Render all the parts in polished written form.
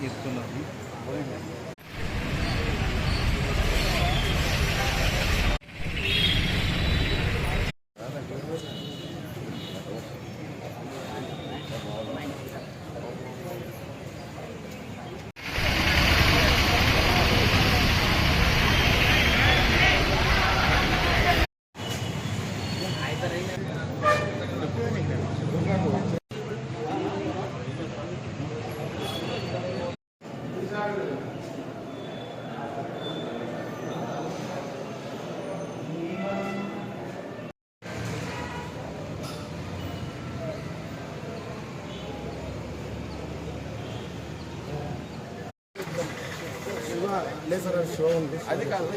ఇస్తున్నారు. Laser show ఉంది, అది కాదు.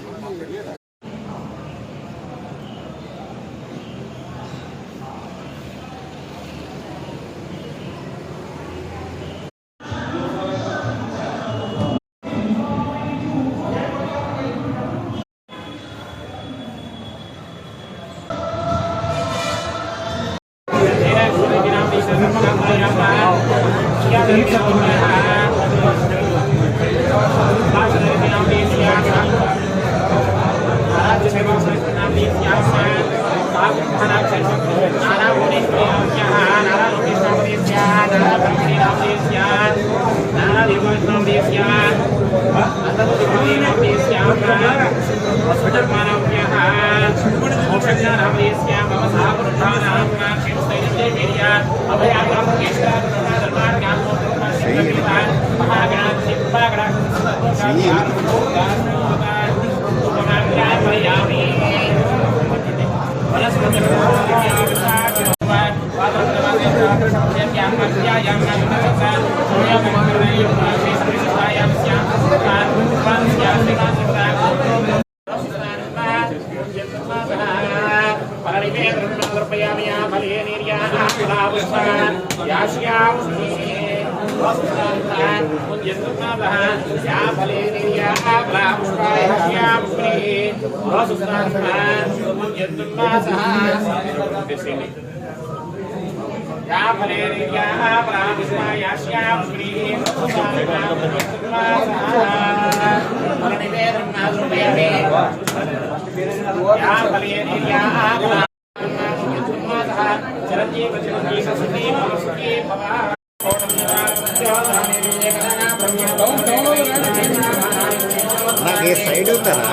నాకు ఏ సైడ్ ఉంటారా?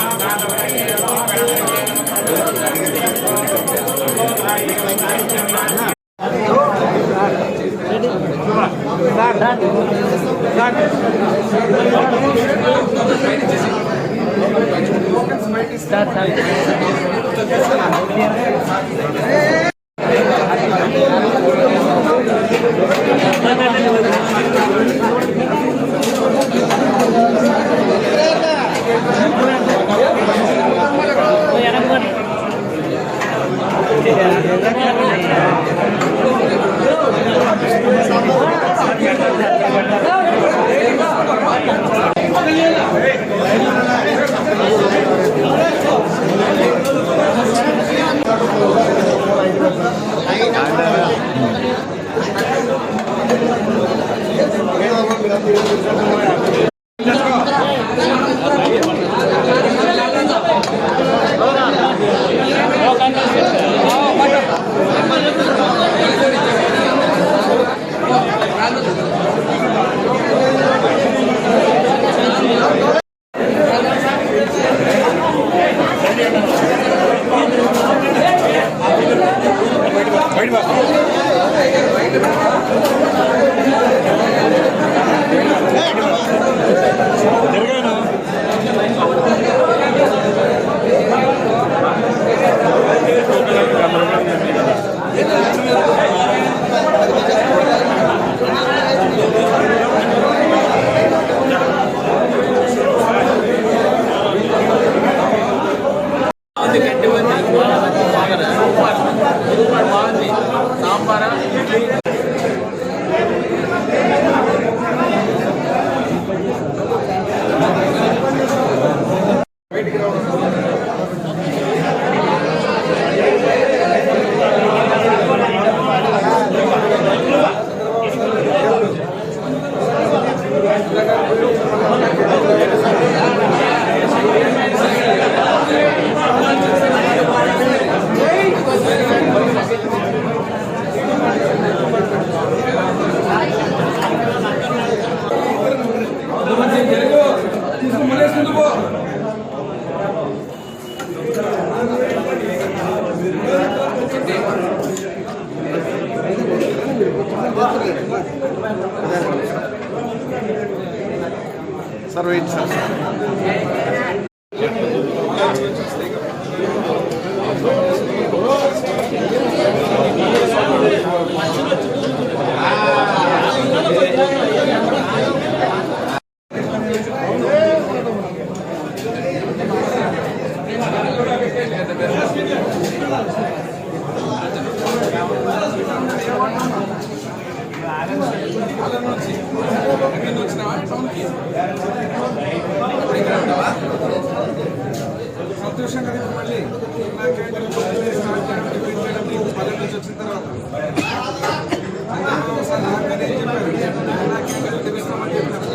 Sambar sir wait sir. సంతోషంగా మళ్ళీ పల్లె నుంచి వచ్చిన తర్వాత తెలుస్తామని చెప్పిన మాట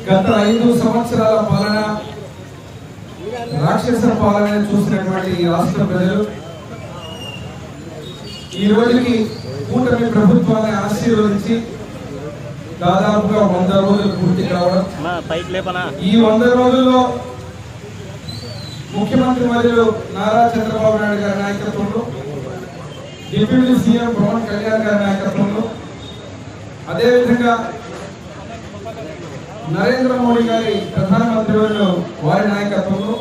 గత 5 సంవత్సరాల పాలన రాక్షస పాలన చూసినటువంటి ఈ రాష్ట్ర ప్రజలు ఈ రోజుకి కూటమి ప్రభుత్వాన్ని ఆశీర్వదించి దాదాపుగా 100 రోజులు పూర్తి కావడం. ఈ 100 రోజుల్లో ముఖ్యమంత్రి వర్యులు నారా చంద్రబాబు నాయుడు గారి నాయకత్వంలో, డిప్యూటీ సీఎం పవన్ కళ్యాణ్ గారి నాయకత్వంలో, అదేవిధంగా నరేంద్ర మోడీ గారి ప్రధానమంత్రి వారి నాయకత్వంలో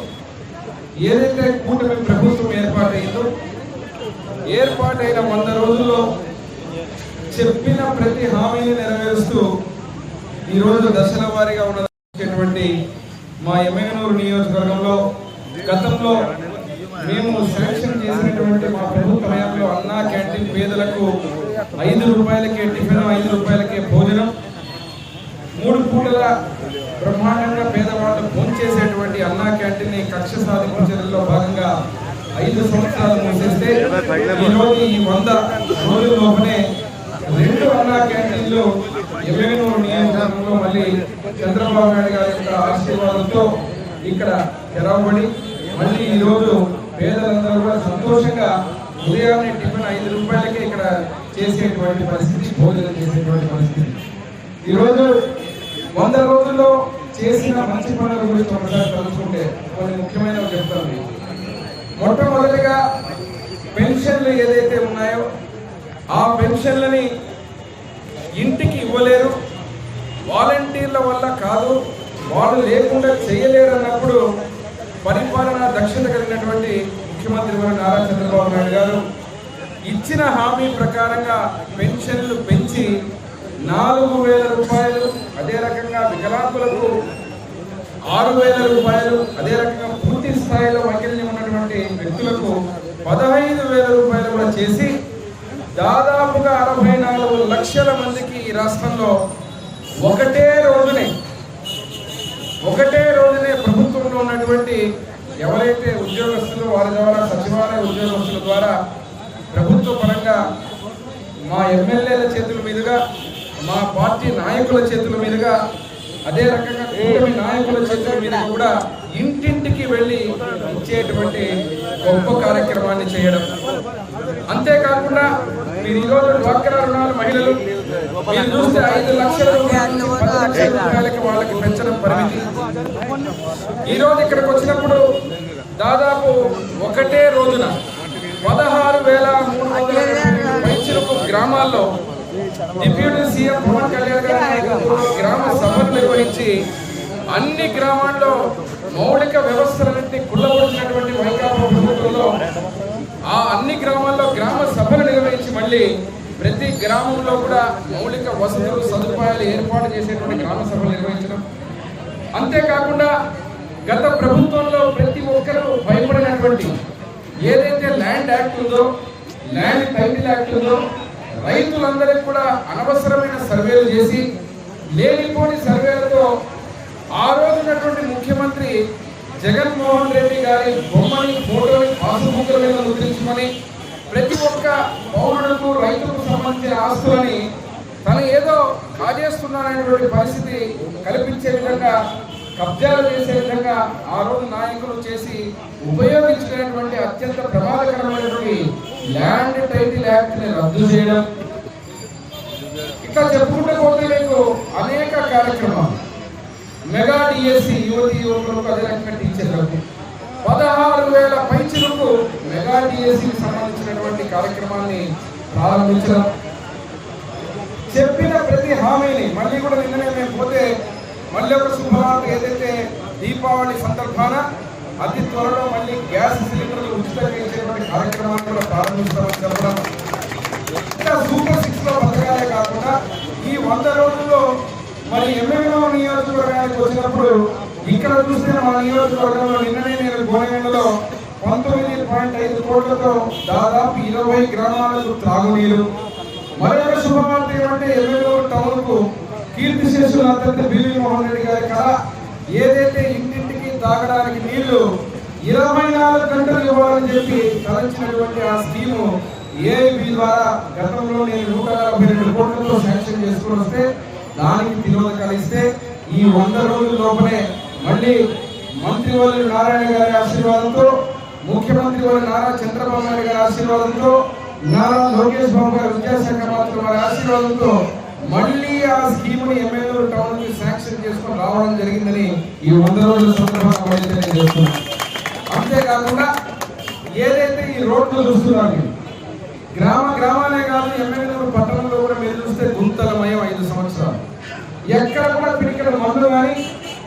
ఏదైతే కూటమి ప్రభుత్వం ఏర్పాటైందో, ఏర్పాటైన 100 రోజుల్లో చెప్పిన ప్రతి హామీని నెరవేరుస్తూ ఈరోజు దశల వారీగా ఉన్నటువంటి మా ఎమ్మెగనూరు నియోజకవర్గంలో గతంలో మేము శాంక్షన్ చేసినటువంటి మా ప్రభుత్వ హయాంలో అన్నా క్యాంటీన్ పేదలకు 5 రూపాయలకే టిఫిన్, 5 రూపాయలకే భోజనం, 3 పూటల బ్రహ్మాండంగా పేదవాళ్ళు భోంచేసేటువంటి అన్నా క్యాంటీన్ కక్ష సాధింపు చర్యల్లో భాగంగా 5 సంవత్సరాలు మూసేస్తే ఈరోజు ఈ 100 రోజుల్లోనే 2 అన్నా క్యాంటీన్లు ఎమ్మెగనూరు నియోజకవర్గంలో మళ్ళీ చంద్రబాబు నాయుడు గారి యొక్క ఆశీర్వాదంతో ఇక్కడ తెరవబడి మళ్ళీ ఈరోజు పేదలందరూ కూడా సంతోషంగా ఉదయాన్నే టిఫిన్ 5 రూపాయలకే ఇక్కడ చేసేటువంటి పరిస్థితి, భోజనం చేసేటువంటి పరిస్థితి. ఈరోజు 100 రోజుల్లో చేసిన మంచి పనుల గురించి ఒకసారి తెలుసుకుంటే కొన్ని ముఖ్యమైనవి చెప్తాను. మొట్టమొదటిగా పెన్షన్లు ఏదైతే ఉన్నాయో ఆ పెన్షన్లని ఇంటికి ఇవ్వలేరు, వాలంటీర్ల వల్ల కాదు, వాళ్ళు లేకుండా చేయలేరు అన్నప్పుడు పరిపాలనా దక్షత కలిగినటువంటి ముఖ్యమంత్రి నారా చంద్రబాబు నాయుడు గారు ఇచ్చిన హామీ ప్రకారంగా పెన్షన్లు పెంచి 4,000 రూపాయలు, అదే రకంగా వికలాంగులకు 6,000 రూపాయలు, అదే రకంగా పూర్తి స్థాయిలో వైకల్యం ఉన్నటువంటి వ్యక్తులకు 15,000 రూపాయలు కూడా చేసి దాదాపుగా 64 లక్షల మందికి ఈ రాష్ట్రంలో ఒకటే రోజునే ప్రభుత్వంలో ఉన్నటువంటి ఎవరైతే ఉద్యోగస్తులు వారి ద్వారా సచివాలయ ఉద్యోగస్తుల ద్వారా ప్రభుత్వ పరంగా మా ఎమ్మెల్యేల చేతుల మీదుగా, మా పార్టీ నాయకుల చేతుల మీదుగా, అదే రకంగా కూటమి నాయకుల చేతుల మీద కూడా ఇంటింటికి వెళ్ళి ఇచ్చేటువంటి గొప్ప కార్యక్రమాన్ని చేయడం. అంతేకాకుండా మీరు ఈరోజు డ్వాక్రా రుణాలు మహిళలు మీరు చూస్తే 5 లక్షల రూపాయలకి వాళ్ళకి పెంచడం పరిమితి. ఈరోజు ఇక్కడికి వచ్చినప్పుడు దాదాపు ఒకటే రోజున 16,300 గ్రామాల్లో డిప్యూటీ సీఎం పవన్ కళ్యాణ్ గారి నాయకత్వంలో గ్రామ సభలు నిర్వహించి అన్ని గ్రామాల్లో మౌలిక వ్యవస్థలన్నింటినీ కుళ్ళబడుతున్నటువంటి వైకాపా ప్రభుత్వంలో ఆ అన్ని గ్రామాల్లో గ్రామ సభలు నిర్వహించి మళ్ళీ ప్రతి గ్రామంలో కూడా మౌలిక వసతులు సదుపాయాలు ఏర్పాటు చేసేటువంటి గ్రామ సభలు నిర్వహించడం. అంతేకాకుండా గత ప్రభుత్వంలో ప్రతి ఒక్కరూ భయపడినటువంటి ఏదైతే ల్యాండ్ యాక్ట్ ఉందో, ల్యాండ్ టైటిల్ యాక్ట్ ఉందో, రైతులందరికీ కూడా అనవసరమైన సర్వేలు చేసి లేనిపోని సర్వేలతో ఆ రోజున్నటువంటి ముఖ్యమంత్రి జగన్మోహన్ రెడ్డి గారి బొమ్మని ఫోటోని పాసుబుక్ల మీద ముద్రించుకొని ప్రతి ఒక్క పౌరులకు రైతులకు సంబంధించిన ఆస్తులని తను ఏదో కాజేస్తున్నారనేటువంటి పరిస్థితి కల్పించే విధంగా, కబ్జాలు చేసే విధంగా ఆ రోజు నాయకులు చేసి ఉపయోగించుకునేటువంటి అత్యంత ప్రమాదకరమైనటువంటి ల్యాండ్ టైటిల్ యాక్ట్ ని రద్దు చేయడం. ఇట్లా చెప్పుకుంటూ పోతే మీకు అనేక కార్యక్రమాలు, మెగా డిఎస్సి యువతి యువకులకు, అదే రకంగా టీచర్లకు 16,000 పైచిలకు మెగా డిఎస్సికి సంబంధించినటువంటి కార్యక్రమాన్ని ప్రారంభించడం. చెప్పిన ప్రతి హామీని మళ్ళీ కూడా నిన్ననే మేము పోతే మళ్ళీ ఒక శుభవార్త, ఏదైతే దీపావళి సందర్భాన అతి త్వరలో మళ్ళీ గ్యాస్ సిలిండర్లు ఉచితంగా ఇచ్చేటువంటి కార్యక్రమాన్ని కూడా ప్రారంభిస్తామని చెప్పడం. ఇంకా సూపర్ 6 లో పథకాలే కాకుండా ఈ 100 రోజుల్లో మరి ఎమ్మెల్యే నియోజకవర్గానికి వచ్చినప్పుడు ఇక్కడ చూస్తే మా నియోజకవర్గంలో నిన్ననే నేను గోనెగండలో 19.5 కోట్లతో దాదాపు 20 గ్రామాలకు త్రాగునీరు. మరొక శుభవార్త ఏమంటే ఎమ్మెల్యేలు టౌన్ కు కీర్తిశేషులు అత్యంత బివి మోహన్ రెడ్డి గారి కళ, ఏదైతే ఇంటింటికి తాగడానికి నీళ్లు 24 గంటలు ఇవ్వాలని చెప్పి తలంచినటువంటి ఆ స్కీము ఏఐబి ద్వారా గతంలో నేను 142 కోట్లతో శాంక్షన్ చేసుకుని వస్తే దానికి తిరోధకాలు ఇస్తే ఈ 100 రోజుల లోపలే మళ్ళీ మంత్రివర్యులు నారాయణ గారి ఆశీర్వాదంతో, ముఖ్యమంత్రి వారి నారా చంద్రబాబు నాయుడు గారి ఆశీర్వాదంతో, నారా లోకేష్ బాబు గారి విద్యాశాఖ మంత్రి వారి ఆశీర్వాదంతో మళ్ళీ ఆ స్కీముని ఎమ్మెల్యేలు టౌన్ కి శాంక్షన్ చేసుకొని రావడం జరిగిందని ఈ 100 రోజుల సందర్భంగా చేస్తున్నాం. అంతేకాకుండా ఏదైతే ఈ రోడ్లు చూస్తున్నారు, గ్రామాలే కాదు ఎమ్మెల్యేలు పట్టణంలో కూడా మీరు చూస్తే గుంతలమయం 5 సంవత్సరాలు ఎక్కడ కూడా పిడికిన మందులు కానీ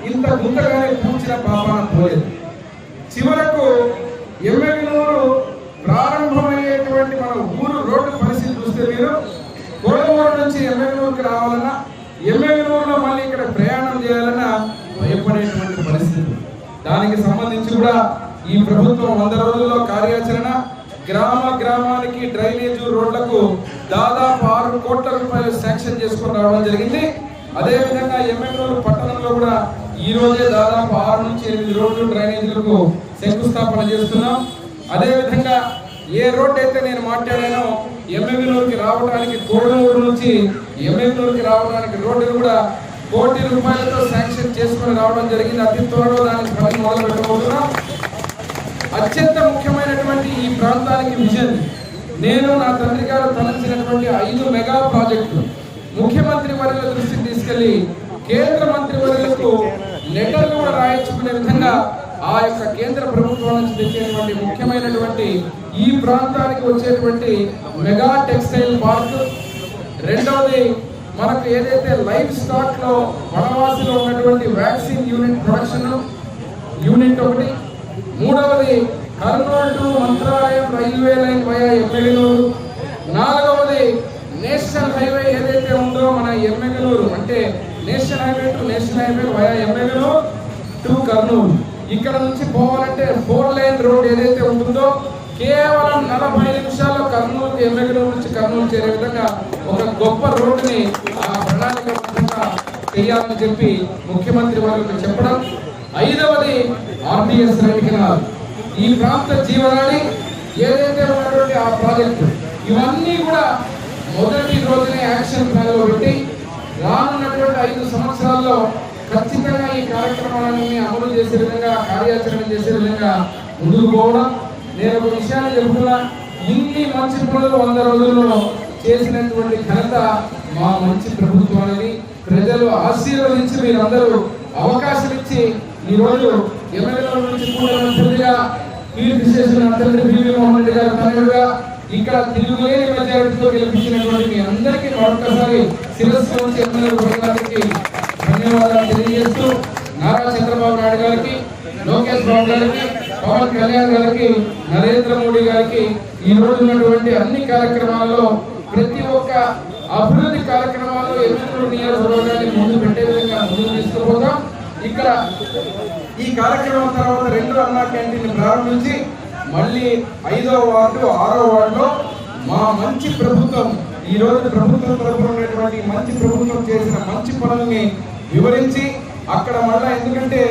ఇంత గుంత కానీ పూడ్చిన పాపాన పోలేదు. చివరకు ఎమ్మెల్యేలు ప్రారంభమయ్యేటువంటి మన ఊరు రోడ్డు పరిస్థితి చూస్తే మీరు కోడమూరు నుంచి ఎమ్మెల్యేకి రావాలన్నా, ఎమ్మెల్యేలో మళ్ళీ ఇక్కడ ప్రయాణం చేయాలన్నా భయపడేటువంటి పరిస్థితి. దానికి సంబంధించి కూడా ఈ ప్రభుత్వం 100 రోజుల్లో కార్యాచరణ, గ్రామానికి డ్రైనేజ్ రోడ్లకు దాదాపు 6 కోట్ల రూపాయలు శాంక్షన్ చేసుకొని రావడం జరిగింది. అదేవిధంగా ఎమ్మెల్యేలు పట్టణంలో కూడా ఈ రోజే దాదాపు 6 నుంచి 8 రోడ్లు డ్రైనేజీలకు శంకుస్థాపన చేస్తున్నాం. అదేవిధంగా ఏ రోడ్ అయితే నేను మాట్లాడానో ఎమ్మెల్యేలకి రావడానికి, కోడమూరు నుంచి ఎమ్మెల్యేలకి రావడానికి రోడ్డు కూడా 1 కోటి రూపాయలతో శాంక్షన్ చేసుకొని రావడం జరిగింది. అతి త్వరలో దానికి పని మొదలు పెట్టబోతున్నాం. అత్యంత ముఖ్యమైనటువంటి ఈ ప్రాంతానికి విజన్, నేను నా తండ్రి గారు తలంచినటువంటి 5 మెగా ప్రాజెక్టులు ముఖ్యమంత్రి వర్యుల దృష్టికి తీసుకెళ్లి కేంద్ర మంత్రి వర్యులకు లెటర్లు కూడా రాయించుకునే విధంగా ఆ యొక్క కేంద్ర ప్రభుత్వం నుంచి తెచ్చేటువంటి ముఖ్యమైనటువంటి ఈ ప్రాంతానికి వచ్చేటువంటి మెగా టెక్స్టైల్ పార్క్. రెండవది మనకు ఏదైతే లైఫ్ స్టాక్ లో వనవాసిలో ఉన్నటువంటి వ్యాక్సిన్ యూనిట్ ప్రొడక్షన్ యూనిట్ ఒకటి. మూడవది Kurnool to Mantralayam railway line via Yemmiganur. నాలుగవది నేషనల్ హైవే ఏదైతే ఉందో మన ఎమ్మెగనూరు, అంటే national highway to national highway via Yemmiganur to Kurnool. ఇక్కడ నుంచి పోవాలంటే 4 లైన్ రోడ్ ఏదైతే ఉంటుందో కేవలం 40 నిమిషాల్లో కర్నూలు ఎమ్మెగనూరు నుంచి కర్నూలు చేరే విధంగా ఒక గొప్ప రోడ్డుని ఆ ప్రణాళిక చేయాలని చెప్పి ముఖ్యమంత్రి వారికి చెప్పడం. 5వది ఆర్టీఎస్ రైట్ కెనాల్, ఈ ప్రాంత జీవనాన్ని ఏదైతే ఉన్నటువంటి ఆ ప్రాజెక్టు, ఇవన్నీ కూడా మొదటి రోజునే యాక్షన్ ప్లాన్ లో పెట్టి రానున్నటువంటి 5 సంవత్సరాల్లో ఖచ్చితంగా ఈ కార్యక్రమాలన్నీ అమలు చేసే విధంగా, కార్యాచరణ చేసే విధంగా ముందుకు పోవడం. నేను ఒక విషయాన్ని చెబుతున్నా, ఇన్ని మంచి పనులు 100 రోజుల్లో చేసినటువంటి ఘనత మా మంచి ప్రభుత్వానికి ప్రజలు ఆశీర్వదించి మీరందరూ అవకాశం ఇచ్చి ఈ రోజు ఎమ్మెల్యేల నుంచి కూడా మంత్రిగా కీర్తి చేసిన తండ్రి బివి మోహన్ రెడ్డి గారు తనయుడుగా ఇక్కడ తిరుగులేని మెజారిటీతో గెలిపించినటువంటి మీ అందరికీ మరొకసారి శిరస్సు నుంచి ఎమ్మెల్యే గారికి ధన్యవాదాలు తెలియజేస్తూ నారా చంద్రబాబు నాయుడు గారికి, లోకేష్ బాబు గారికి, పవన్ కళ్యాణ్ గారికి, నరేంద్ర మోడీ గారికి ఈ రోజు ఉన్నటువంటి అన్ని కార్యక్రమాల్లో ప్రతి ఒక్క అభివృద్ధి కార్యక్రమాల్లో ఎమ్మెల్యే నియోజకవర్గాన్ని ముందు పెట్టే విధంగా ముందుకు తీసుకుపోతాం. ఇక్కడ ఈ కార్యక్రమం తర్వాత 2 అన్నా క్యాంటీన్ ప్రారంభించి మళ్ళీ 5వ వార్డు 6వ వార్డులో మా మంచి ప్రభుత్వం ఈ రోజు ప్రభుత్వం తరఫున ఉన్నటువంటి మంచి ప్రభుత్వం చేసిన మంచి పనుల్ని వివరించి అక్కడ మళ్ళా, ఎందుకంటే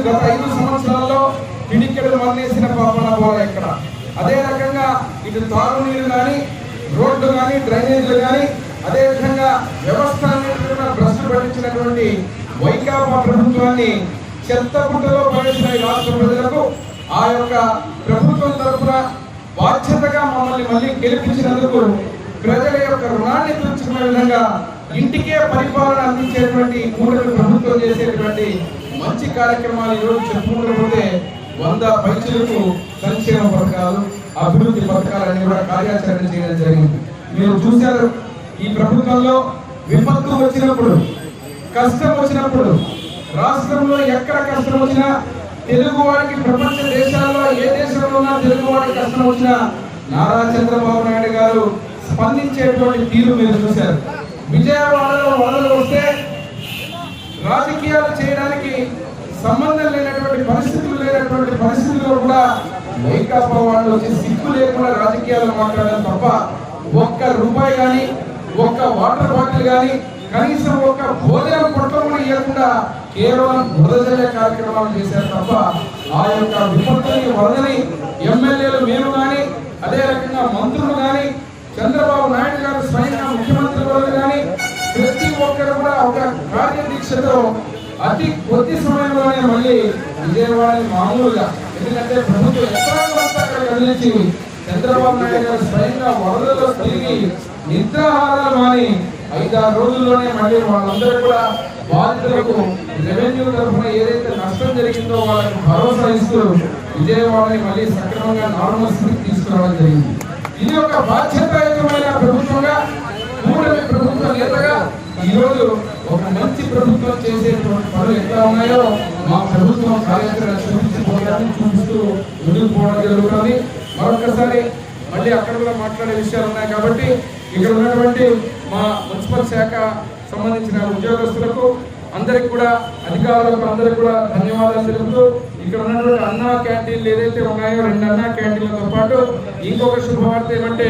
గత 5 సంవత్సరాల్లో పిడికెడు మన్నేసిన పాపన పోరా ఇక్కడ. అదే రకంగా ఇటు తాగునీరు కానీ, రోడ్లు కానీ, డ్రైనేజీలు కానీ, అదేవిధంగా వ్యవస్థ భ్రష్టు పట్టించినటువంటి వైకాపా ప్రభుత్వాన్ని చెత్తపుట్టలో పడేసిన ఈ రాష్ట్ర ప్రజలకు ఆ యొక్క ప్రభుత్వం తరఫున బాధ్యతగా మమ్మల్ని మళ్ళీ గెలిపించినందుకు ప్రజల యొక్క రుణాన్ని తీర్చుకునే విధంగా ఇంటికే పరిపాలన అందించేటువంటి కూటమి ప్రభుత్వం చేసేటువంటి మంచి కార్యక్రమాలు ఈరోజు చెప్పుకుంటూ 100 పైచలకు సంక్షేమ పథకాలు, అభివృద్ధి పథకాలన్నీ కూడా కార్యాచరణ చేయడం జరిగింది. మీరు చూశారు, ఈ ప్రభుత్వంలో విపత్తు వచ్చినప్పుడు, కష్టం వచ్చినప్పుడు, రాష్ట్రంలో ఎక్కడ కష్టం వచ్చినా, తెలుగు వారికి ప్రపంచ దేశాల్లో ఏ దేశంలో ఉన్నా తెలుగు వారికి కష్టం వచ్చినా నారా చంద్రబాబు నాయుడు గారు స్పందించేటువంటి తీరు మీరు చూశారు. విజయవాడలో వరదలు వస్తే రాజకీయాలు చేయడానికి సంబంధం లేనటువంటి పరిస్థితుల్లో కూడా వైకాపా వాళ్ళు వచ్చి సిగ్గు లేకుండా రాజకీయాలు మాట్లాడడం తప్ప ఒక్క రూపాయి కానీ, ఒక్క వాటర్ బాటిల్ కానీ, కనీసం ఒక్క భోజనం పొట్టం ఇవ్వకుండా కేవలం బురదజల్లే కార్యక్రమాలు చేశారు తప్ప ఆ యొక్క విపత్తుని వరదని ఎమ్మెల్యేలు మేము కానీ, అదే రకంగా మంత్రులు కానీ, చంద్రబాబు నాయుడు గారు స్వయంగా ముఖ్యమంత్రి వర్గం కానీ ప్రతి ఒక్కరు కూడా ఒక కార్యదీక్షతో అతి కొద్ది సమయంలోనే మళ్ళీ విజయవాడని మామూలుగా, ఎందుకంటే ప్రభుత్వం ఎక్కడంతా అక్కడ కదిలించి చంద్రబాబు నాయుడు గారు స్వయంగా వరదలో తిరిగి నిద్రాహారాలు మాని 5-6 రోజుల్లోనే మళ్ళీ వాళ్ళందరూ కూడా బాధితులకు రెవెన్యూ తరఫున ఏదైతే నష్టం జరిగిందో వాళ్ళకి భరోసా ఇస్తూ విజయవాడని మళ్ళీ సక్రమంగా నార్మల్ స్థితికి తీసుకురావడం జరిగింది. ఇది ఒక బాధ్యతాయుతమైన ప్రభుత్వంగా, కూటమి ప్రభుత్వ నేతగా ఈరోజు ఒక మంచి ప్రభుత్వం చేసేటువంటి పనులు ఎట్లా ఉన్నాయో మా ప్రభుత్వం కార్యాచరణ చూపిస్తూ ముందుకు పోవడం జరుగుతుంది. మరొకసారి మళ్ళీ అక్కడ కూడా మాట్లాడే విషయాలు ఉన్నాయి కాబట్టి ఇక్కడ ఉన్నటువంటి మా మున్సిపల్ శాఖ సంబంధించిన ఉద్యోగస్తులకు అందరికి కూడా, అధికారులకు అందరికి కూడా ధన్యవాదాలు తెలుపుతూ ఇక్కడ ఉన్నటువంటి అన్నా క్యాంటీన్లు ఏదైతే ఉన్నాయో 2 అన్నా క్యాంటీన్లతో పాటు ఇంకొక శుభవార్త ఏమంటే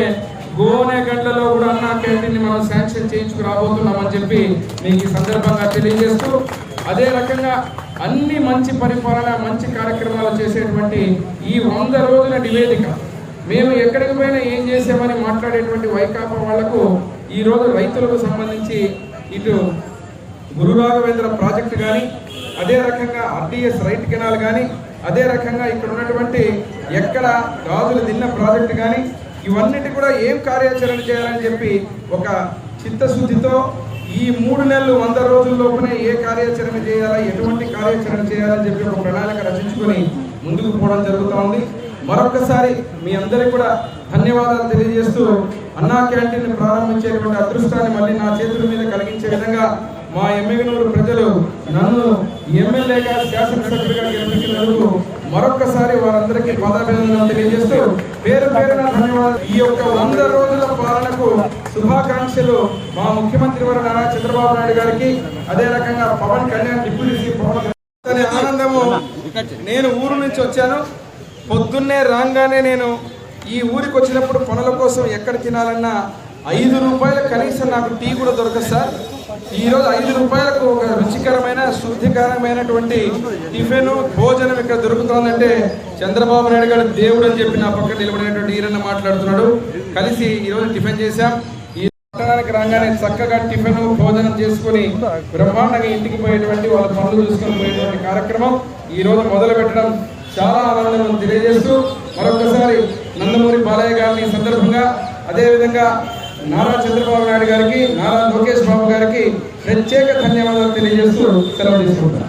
గోనెగండ్లలో కూడా అన్నా క్యాంటీన్ మనం శాంక్షన్ చేయించుకు రాబోతున్నామని చెప్పి మీకు ఈ సందర్భంగా తెలియజేస్తూ, అదే రకంగా అన్ని మంచి పరిపాలన, మంచి కార్యక్రమాలు చేసేటువంటి ఈ 100 రోజుల నివేదిక మేము ఎక్కడికి పోయినా ఏం చేసామని మాట్లాడేటువంటి వైకాపా వాళ్లకు ఈ రోజు రైతులకు సంబంధించి ఇటు గురు రాఘవేంద్ర ప్రాజెక్టు కానీ, అదే రకంగా ఆర్టీఎస్ రైట్ కెనాల్ కానీ, అదే రకంగా ఇక్కడ ఉన్నటువంటి ఎక్కడ గాజులు దిన్న ప్రాజెక్టు కానీ, ఇవన్నిటి కూడా ఏం కార్యాచరణ చేయాలని చెప్పి ఒక చిత్తశుద్ధితో ఈ 3 నెలలు 100 రోజుల లోపునే ఏ కార్యాచరణ చేయాలా, ఎటువంటి కార్యాచరణ చేయాలని చెప్పి ఒక ప్రణాళిక రచించుకొని ముందుకు పోవడం జరుగుతూ ఉంది. మరొకసారి మీ అందరికీ కూడా ధన్యవాదాలు తెలియజేస్తూ అన్నా క్యాంటీన్ ప్రారంభించేటువంటి అదృష్టాన్ని మళ్ళీ నా చేతుల మీద కలిగించే విధంగా మా ఎమ్మెగనూరు ప్రజలు నన్ను ఎమ్మెల్యేగా, శాసనసభ్యుడిగా గెలిపించినందుకు మరొకసారి వారందరికీ పదాభినందనలు తెలియజేస్తూ పేరు పేరున ధన్యవాదాలు. ఈ యొక్క 100 రోజుల పాలనకు శుభాకాంక్షలు మా ముఖ్యమంత్రి వారు నారా చంద్రబాబు నాయుడు గారికి, అదే రకంగా పవన్ కళ్యాణ్ డిప్యూటీ సీఎం ఆనందము. నేను ఊరు నుంచి వచ్చాను, పొద్దున్నే రాగానే నేను ఈ ఊరికి వచ్చినప్పుడు పనుల కోసం ఎక్కడ తినాలన్నా 5 రూపాయలు కనీసం నాకు టీ కూడా దొరకదు సార్. ఈరోజు 5 రూపాయలకు ఒక రుచికరమైన, శుద్ధికరమైనటువంటి టిఫిన్, భోజనం ఇక్కడ దొరుకుతుందంటే చంద్రబాబు నాయుడు గారు దేవుడు అని చెప్పి నా పక్కన నిలబడినటువంటి ఈరన్న మాట్లాడుతున్నాడు. కలిసి ఈరోజు టిఫిన్ చేశాం. ఈ పట్టణానికి రాగానే చక్కగా టిఫిన్, భోజనం చేసుకుని బ్రహ్మాండంగా ఇంటికి పోయేటువంటి వాళ్ళ పనులు చూసుకొని పోయేటువంటి కార్యక్రమం ఈరోజు మొదలు పెట్టడం చాలా ఆనందం తెలియజేస్తూ మరొకసారి నందమూరి బాలయ్య గారిని సందర్భంగా, అదేవిధంగా నారా చంద్రబాబు నాయుడు గారికి, నారా లోకేష్ బాబు గారికి ప్రత్యేక ధన్యవాదాలు తెలియజేస్తూ సెలవు తీసుకుంటాను.